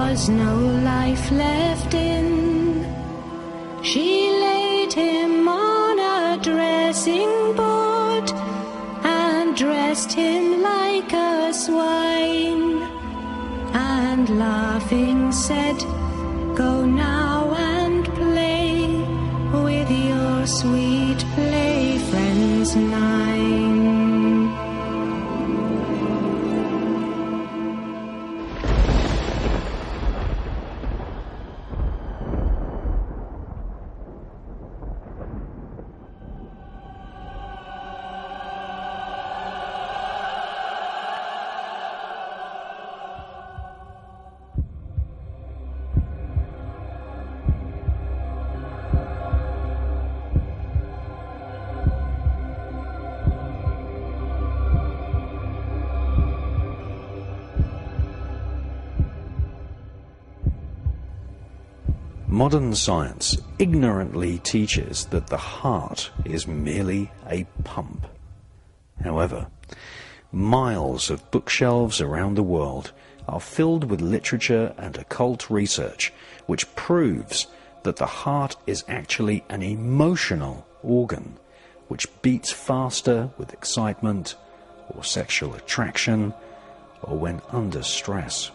was no life left in. She laid him on a dressing board and dressed him like a swine, and laughing said, "Go now and play with your sweet play friends nine." Modern science ignorantly teaches that the heart is merely a pump. However, miles of bookshelves around the world are filled with literature and occult research which proves that the heart is actually an emotional organ which beats faster with excitement or sexual attraction or when under stress.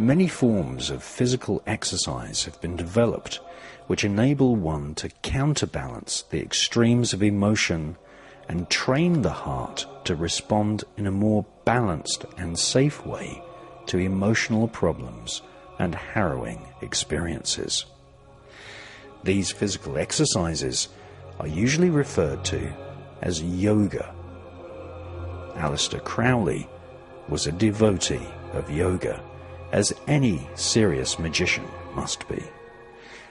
Many forms of physical exercise have been developed which enable one to counterbalance the extremes of emotion and train the heart to respond in a more balanced and safe way to emotional problems and harrowing experiences. These physical exercises are usually referred to as yoga. Aleister Crowley was a devotee of yoga, as any serious magician must be,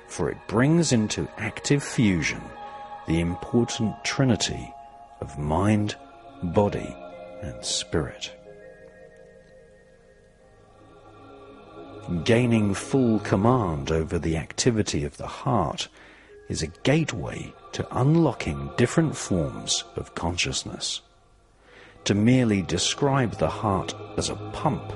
for it brings into active fusion the important trinity of mind, body, and spirit. Gaining full command over the activity of the heart is a gateway to unlocking different forms of consciousness. To merely describe the heart as a pump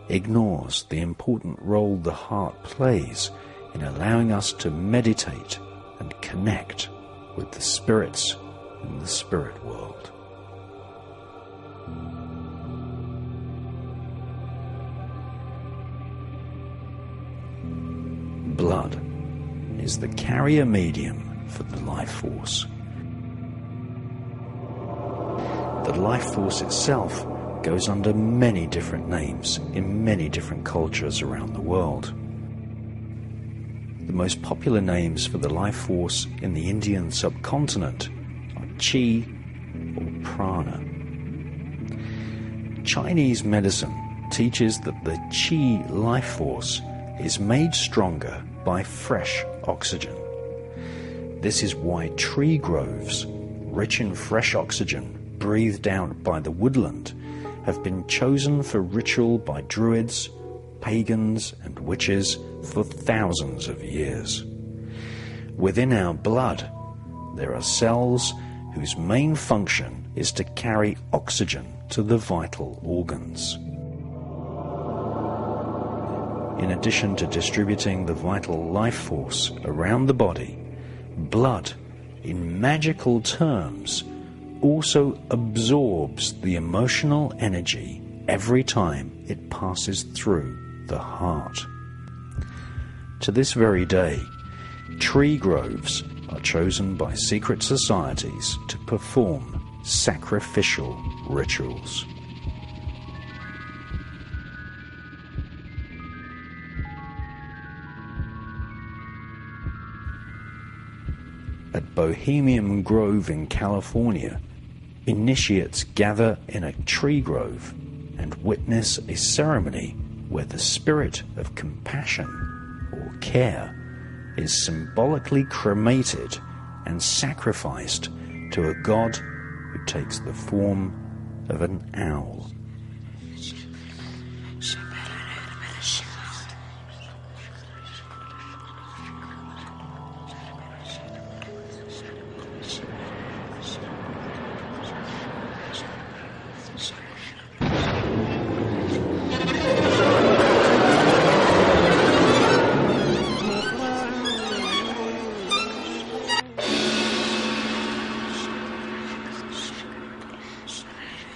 ignores the important role the heart plays in allowing us to meditate and connect with the spirits in the spirit world. Blood is the carrier medium for the life force. The life force itself goes under many different names in many different cultures around the world. The most popular names for the life force in the Indian subcontinent are Qi or Prana. Chinese medicine teaches that the Qi life force is made stronger by fresh oxygen. This is why tree groves, rich in fresh oxygen breathed out by the woodland, have been chosen for ritual by druids, pagans, and witches for thousands of years. Within our blood, there are cells whose main function is to carry oxygen to the vital organs. In addition to distributing the vital life force around the body, blood, in magical terms, also absorbs the emotional energy every time it passes through the heart. To this very day, tree groves are chosen by secret societies to perform sacrificial rituals. At Bohemian Grove in California, initiates gather in a tree grove and witness a ceremony where the spirit of compassion or care is symbolically cremated and sacrificed to a god who takes the form of an owl.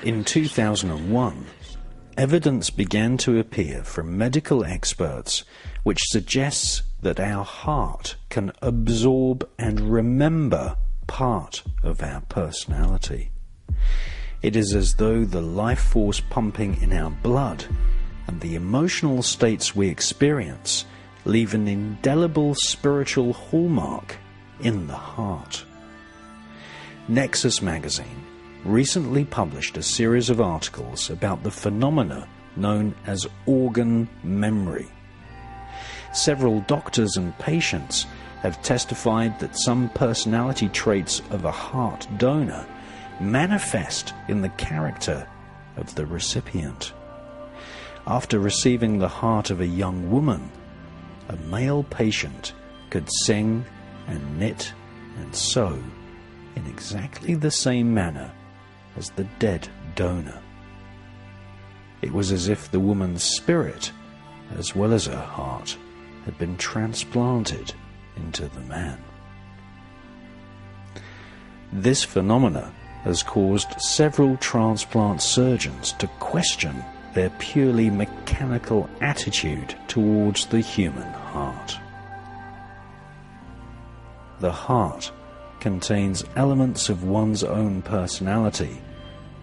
In 2001, evidence began to appear from medical experts which suggests that our heart can absorb and remember part of our personality. It is as though the life force pumping in our blood and the emotional states we experience leave an indelible spiritual hallmark in the heart. Nexus magazine recently published a series of articles about the phenomena known as organ memory. Several doctors and patients have testified that some personality traits of a heart donor manifest in the character of the recipient. After receiving the heart of a young woman, a male patient could sing and knit and sew in exactly the same manner as the dead donor. It was as if the woman's spirit, as well as her heart, had been transplanted into the man. This phenomena has caused several transplant surgeons to question their purely mechanical attitude towards the human heart. The heart contains elements of one's own personality,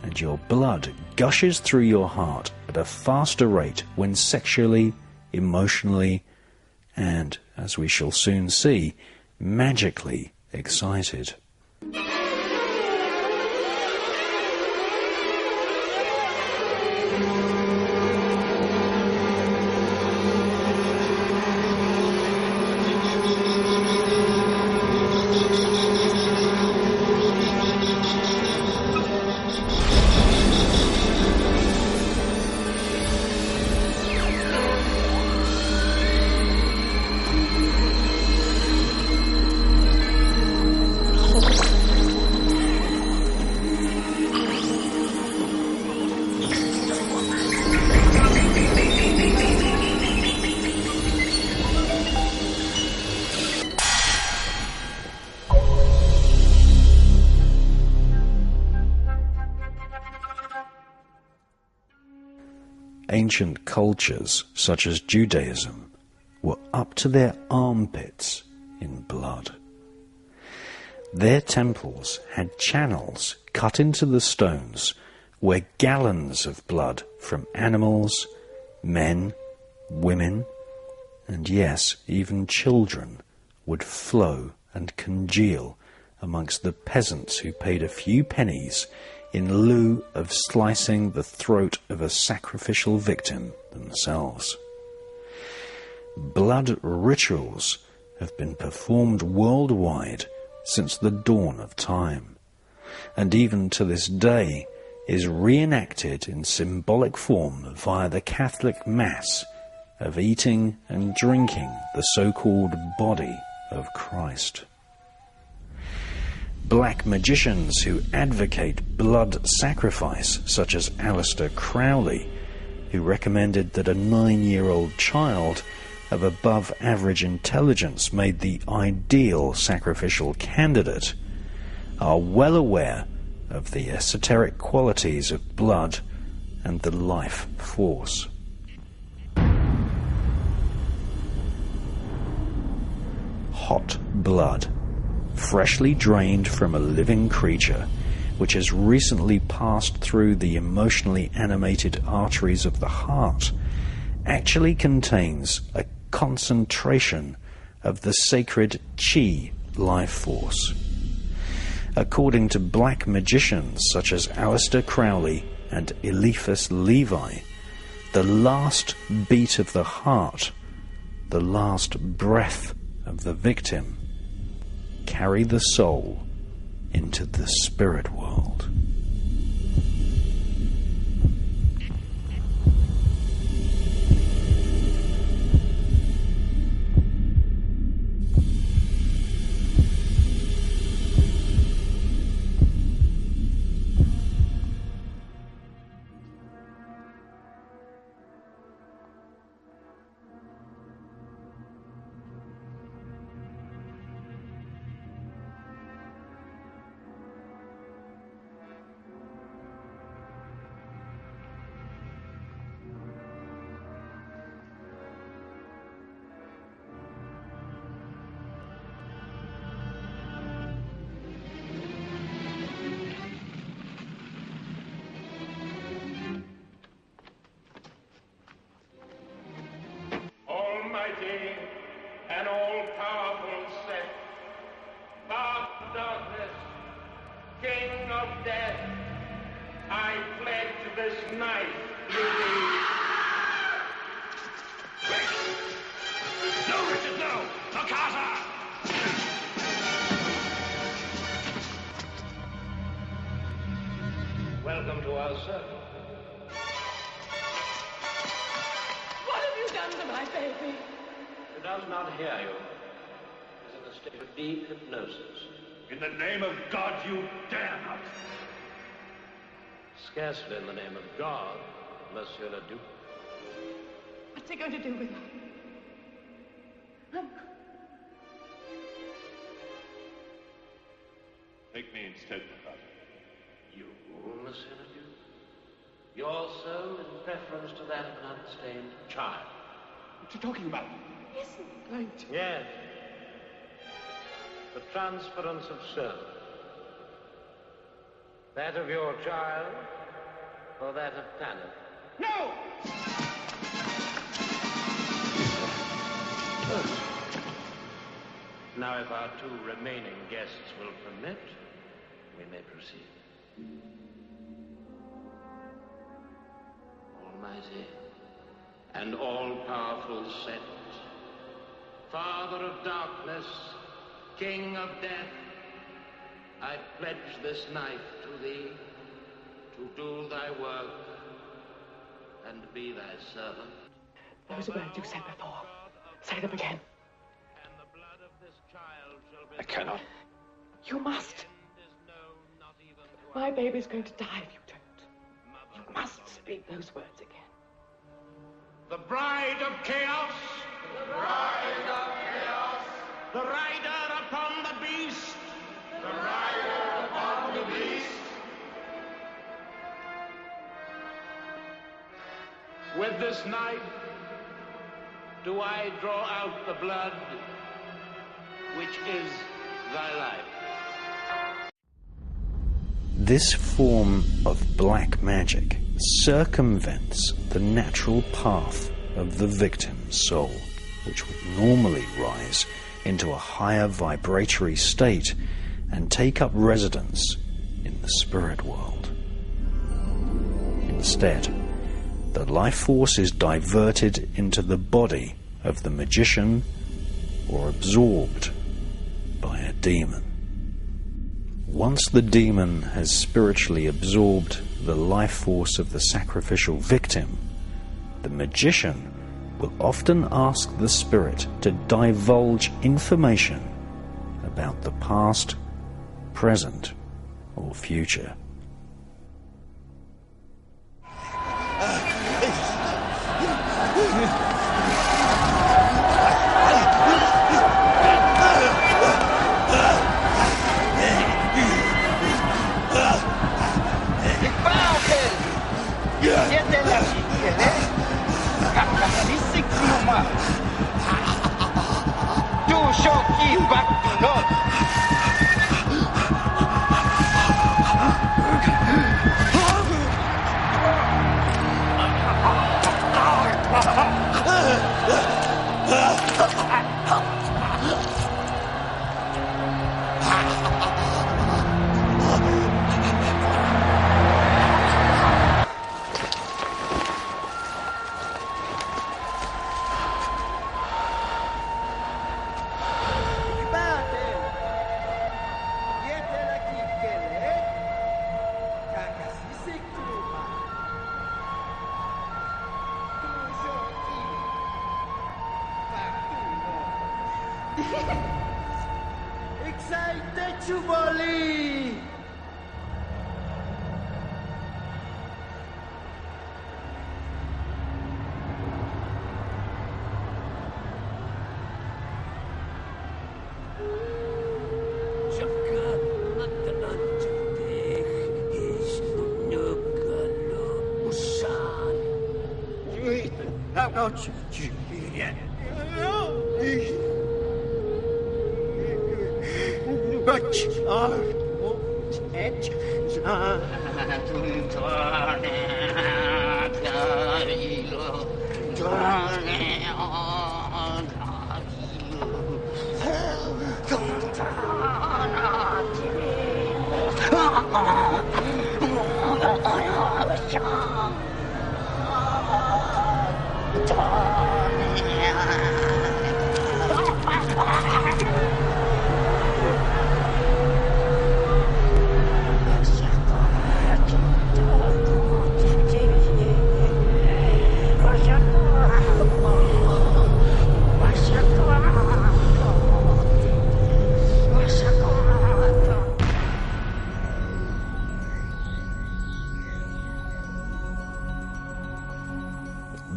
and your blood gushes through your heart at a faster rate when sexually, emotionally, and, as we shall soon see, magically excited. Ancient cultures, such as Judaism, were up to their armpits in blood. Their temples had channels cut into the stones where gallons of blood from animals, men, women, and yes, even children would flow and congeal amongst the peasants who paid a few pennies in lieu of slicing the throat of a sacrificial victim themselves. Blood rituals have been performed worldwide since the dawn of time, and even to this day is reenacted in symbolic form via the Catholic Mass of eating and drinking the so-called body of Christ. Black magicians who advocate blood sacrifice, such as Aleister Crowley, who recommended that a 9-year-old child of above average intelligence made the ideal sacrificial candidate, are well aware of the esoteric qualities of blood and the life force. Hot blood, freshly drained from a living creature, which has recently passed through the emotionally animated arteries of the heart, actually contains a concentration of the sacred Chi life force. According to black magicians such as Aleister Crowley and Eliphas Levi, the last beat of the heart, the last breath of the victim, carry the soul into the spirit world. King of death, I pledge this knife to thee. No, Richard, no! Makata! Welcome to our circle. What have you done to my baby? She does not hear you. She's in a state of deep hypnosis. In the name of God, you dare not! Scarcely in the name of God, Monsieur le Duc. What's he going to do with her? Take me instead, Makata. You, Monsieur le Duc? Your soul in preference to that of an unstained child. What are you talking about? Isn't going to. Yes. The transference of soul. That of your child, or that of Tanith? No! Now, if our two remaining guests will permit, we may proceed. Almighty and all-powerful Set, Father of darkness, King of death, I pledge this knife to thee, to do thy work and be thy servant. Those words you said before. Say them again. And the blood of this child shall be... I cannot. You must. My baby's going to die if you don't. You must speak those words again. The bride of chaos. The bride of chaos. The rider upon the beast. The rider upon the beast. With this knife, do I draw out the blood, which is thy life. This form of black magic circumvents the natural path of the victim's soul, which would normally rise into a higher vibratory state and take up residence in the spirit world. Instead, the life force is diverted into the body of the magician or absorbed by a demon. Once the demon has spiritually absorbed the life force of the sacrificial victim, the magician will often ask the spirit to divulge information about the past, present, or future. Excited Jubilee!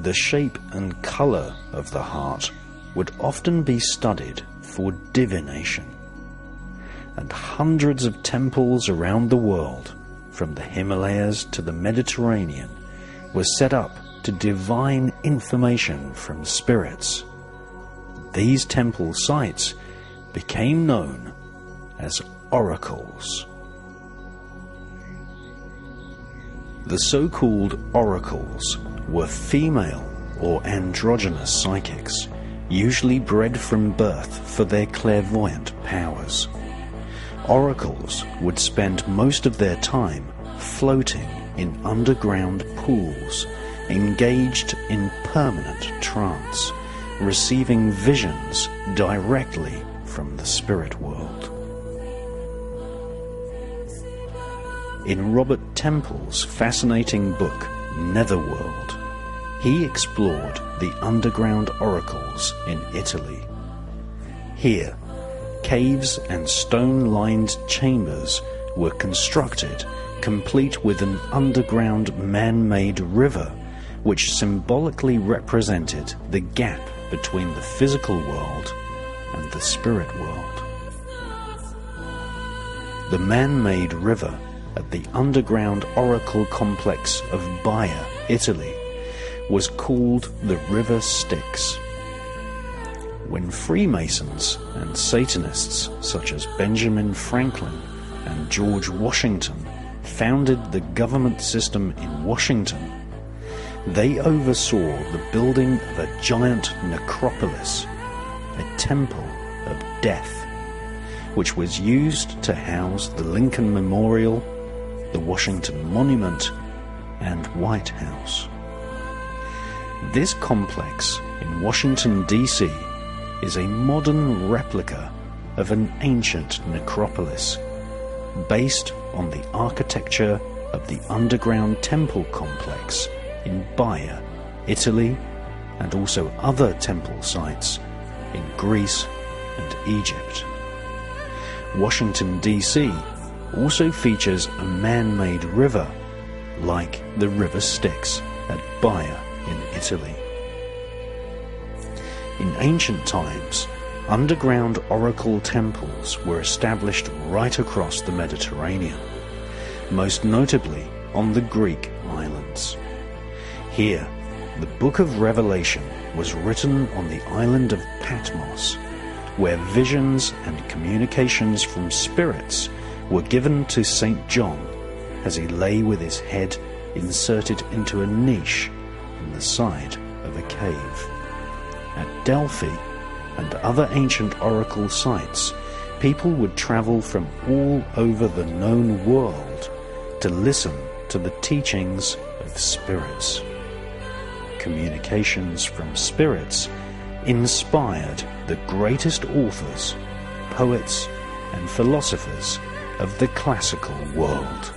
The shape and colour of the heart would often be studied for divination, and hundreds of temples around the world, from the Himalayas to the Mediterranean, were set up to divine information from spirits. These temple sites became known as oracles. The so-called oracles were female or androgynous psychics, usually bred from birth for their clairvoyant powers. Oracles would spend most of their time floating in underground pools, engaged in permanent trance, receiving visions directly from the spirit world. In Robert Temple's fascinating book, Netherworld, he explored the underground oracles in Italy. Here, caves and stone-lined chambers were constructed, complete with an underground man-made river, which symbolically represented the gap between the physical world and the spirit world. The man-made river at the underground oracle complex of Baia, Italy, was called the River Styx. When Freemasons and Satanists such as Benjamin Franklin and George Washington founded the government system in Washington, they oversaw the building of a giant necropolis, a temple of death, which was used to house the Lincoln Memorial, the Washington Monument, and White House. This complex in Washington, D.C. is a modern replica of an ancient necropolis, based on the architecture of the underground temple complex in Baia, Italy, and also other temple sites in Greece and Egypt. Washington, D.C. also features a man-made river, like the River Styx at Baia in Italy. In ancient times, underground oracle temples were established right across the Mediterranean, most notably on the Greek islands. Here, the Book of Revelation was written on the island of Patmos, where visions and communications from spirits were given to St. John as he lay with his head inserted into a niche in the side of a cave. At Delphi and other ancient oracle sites, people would travel from all over the known world to listen to the teachings of spirits. Communications from spirits inspired the greatest authors, poets, and philosophers of the classical world.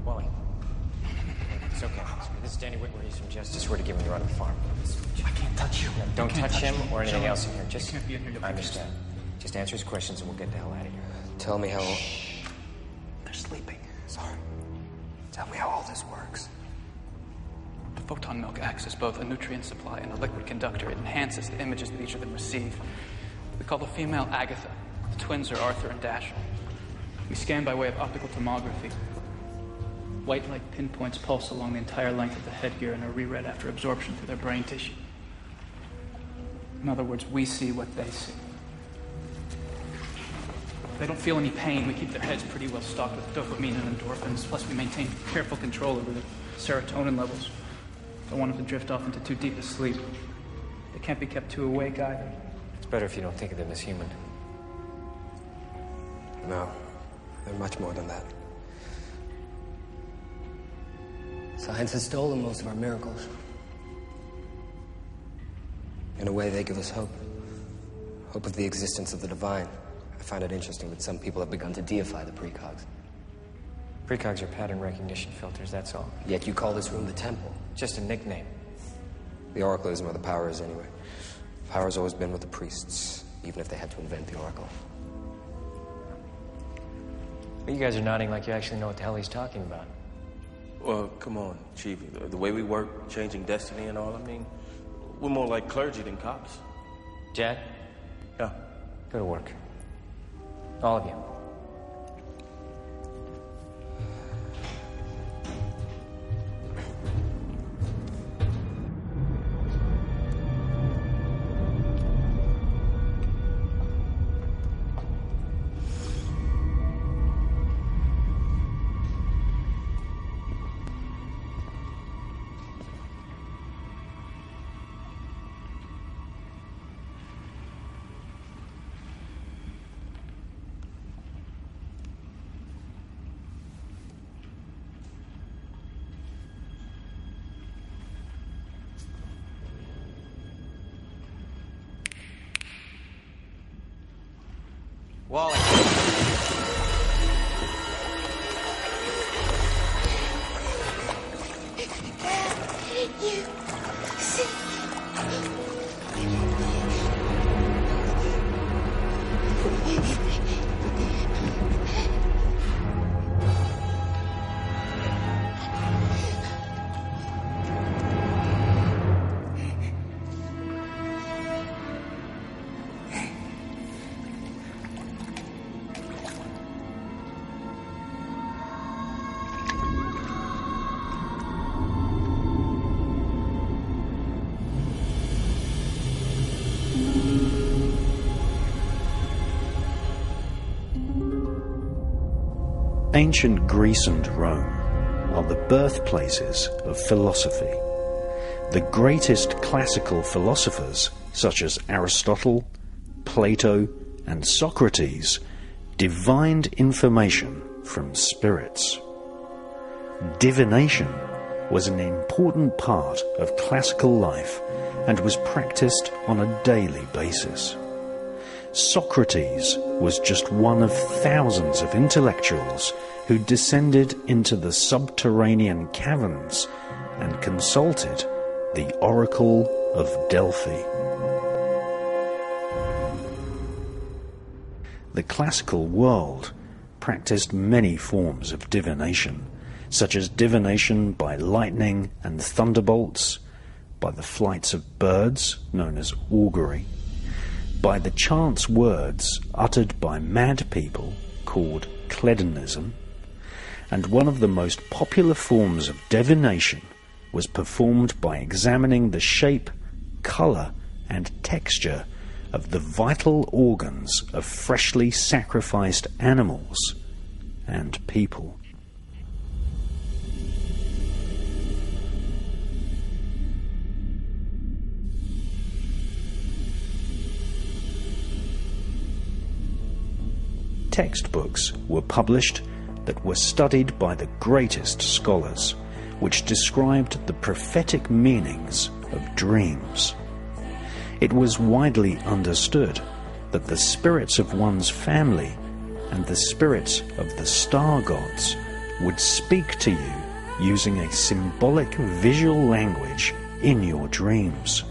Wally. It's okay. This is Danny Whitworth. He's from Justice. We're to give him the run of the farm. I can't touch you. No, don't touch him or anything Shut else up. in here. Just, You can't be in here. You'll I be understand. Just answer his questions and we'll get the hell out of here. Tell me how... They're sleeping. Sorry. Tell me how all this works. The photon milk acts as both a nutrient supply and a liquid conductor. It enhances the images that each of them receive. We call the female Agatha. The twins are Arthur and Dashiell. We scan by way of optical tomography. White light pinpoints pulse along the entire length of the headgear and are reread after absorption through their brain tissue. In other words, we see what they see. They don't feel any pain. We keep their heads pretty well stocked with dopamine and endorphins. Plus, we maintain careful control over the serotonin levels. Don't want them to drift off into too deep a sleep. They can't be kept too awake either. It's better if you don't think of them as human. No, they're much more than that. Science has stolen most of our miracles. In a way, they give us hope. Hope of the existence of the divine. I find it interesting that some people have begun to deify the precogs. Precogs are pattern recognition filters, that's all. Yet you call this room the temple. Just a nickname. The oracle isn't where the power is anyway. Power's always been with the priests, even if they had to invent the oracle. But you guys are nodding like you actually know what the hell he's talking about. Well, come on, Chief. The way we work, changing destiny and all, I mean, we're more like clergy than cops. Jad? Yeah. Go to work. All of you. Wally. You see. Ancient Greece and Rome are the birthplaces of philosophy. The greatest classical philosophers, such as Aristotle, Plato, and Socrates, divined information from spirits. Divination was an important part of classical life and was practiced on a daily basis. Socrates was just one of thousands of intellectuals who descended into the subterranean caverns and consulted the Oracle of Delphi. The classical world practiced many forms of divination, such as divination by lightning and thunderbolts, by the flights of birds, known as augury, by the chance words uttered by mad people, called Kledonism, and one of the most popular forms of divination was performed by examining the shape, colour, and texture of the vital organs of freshly sacrificed animals and people. Textbooks were published that were studied by the greatest scholars, which described the prophetic meanings of dreams. It was widely understood that the spirits of one's family and the spirits of the star gods would speak to you using a symbolic visual language in your dreams.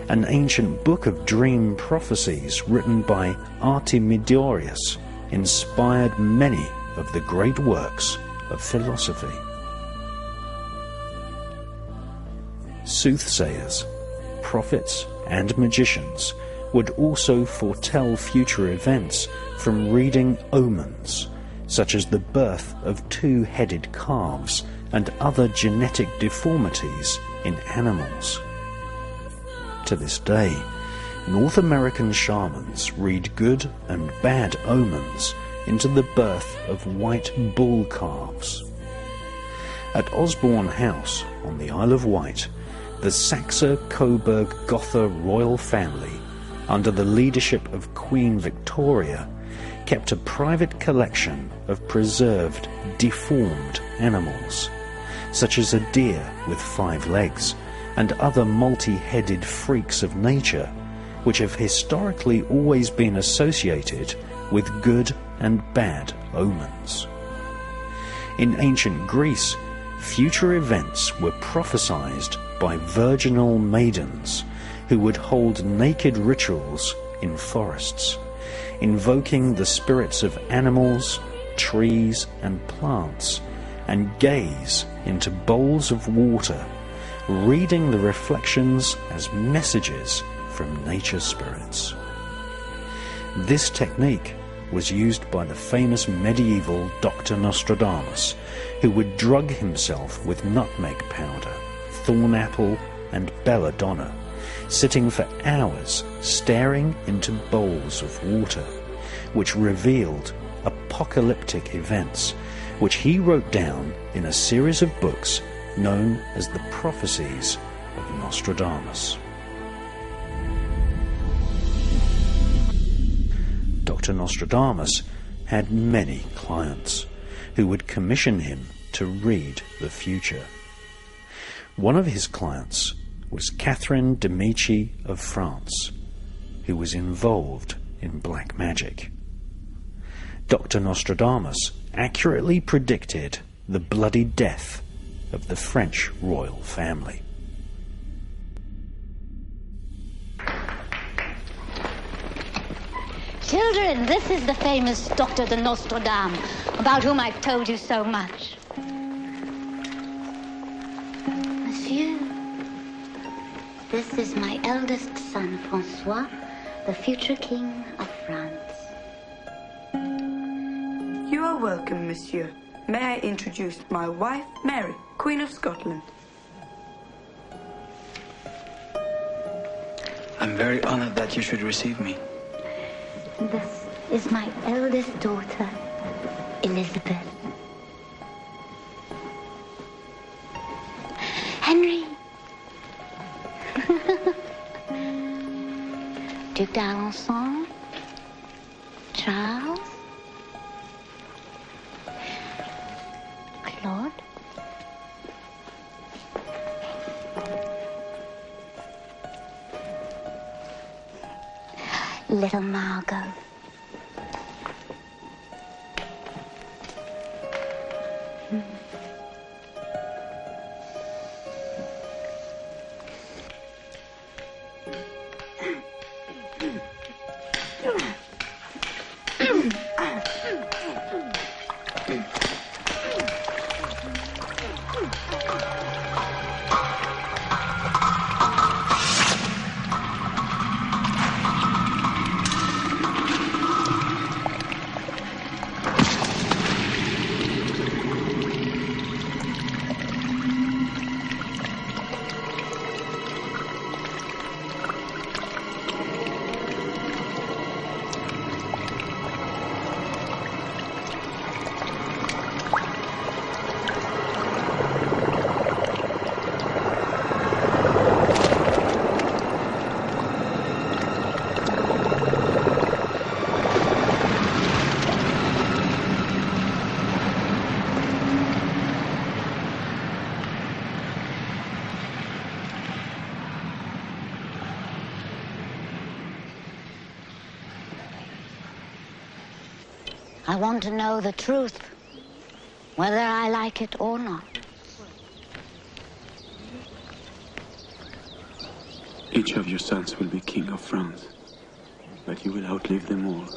An ancient book of dream prophecies written by Artemidorus inspired many of the great works of philosophy. Soothsayers, prophets, and magicians would also foretell future events from reading omens, such as the birth of two-headed calves and other genetic deformities in animals. To this day, North American shamans read good and bad omens into the birth of white bull calves. At Osborne House on the Isle of Wight, the Saxe-Coburg-Gotha royal family, under the leadership of Queen Victoria, kept a private collection of preserved, deformed animals, such as a deer with 5 legs and other multi-headed freaks of nature, which have historically always been associated with good and bad omens. In ancient Greece, future events were prophesied by virginal maidens who would hold naked rituals in forests, invoking the spirits of animals, trees and plants, and gaze into bowls of water, reading the reflections as messages from nature spirits. This technique was used by the famous medieval Dr. Nostradamus, who would drug himself with nutmeg powder, thornapple and belladonna, sitting for hours staring into bowls of water, which revealed apocalyptic events, which he wrote down in a series of books known as the Prophecies of Nostradamus. Dr. Nostradamus had many clients who would commission him to read the future. One of his clients was Catherine de' Medici of France, who was involved in black magic. Dr. Nostradamus accurately predicted the bloody death of the French royal family. Children, this is the famous Dr. de Nostradamus, about whom I've told you so much. Monsieur, this is my eldest son, Francois, the future king of France. You are welcome, monsieur. May I introduce my wife, Mary, Queen of Scotland. I'm very honored that you should receive me. This is my eldest daughter, Elizabeth. Henry. Duc d'Alençon. Charles. Claude. Little Margot. I want to know the truth, whether I like it or not. Each of your sons will be king of France, but you will outlive them all.